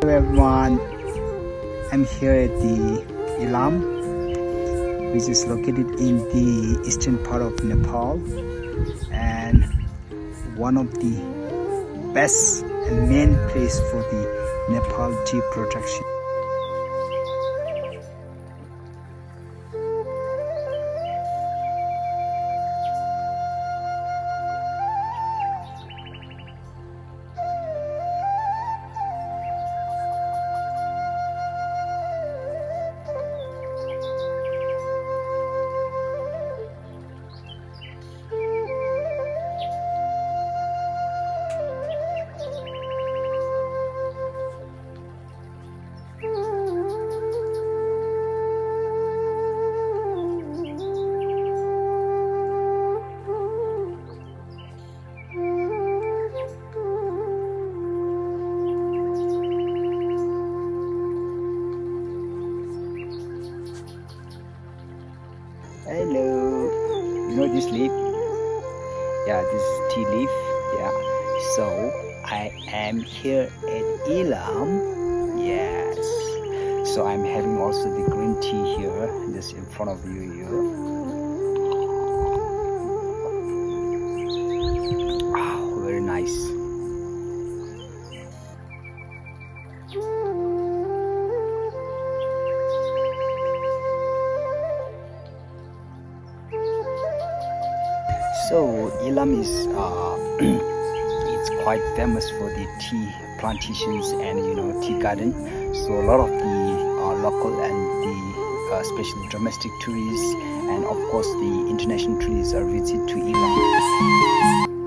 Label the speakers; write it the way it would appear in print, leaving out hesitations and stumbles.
Speaker 1: Hello everyone, I'm here at the Ilam, which is located in the eastern part of Nepal, and one of the best and main place for the Nepal tea production. Hello, you know this leaf? Yeah, this is tea leaf. Yeah, so I am here at Ilam. Yes, so I'm having also the green tea here, just in front of you here. Oh, very nice. So Ilam is it's quite famous for the tea plantations and tea garden. So a lot of the local and the especially domestic tourists and of course the international tourists are visit to Ilam.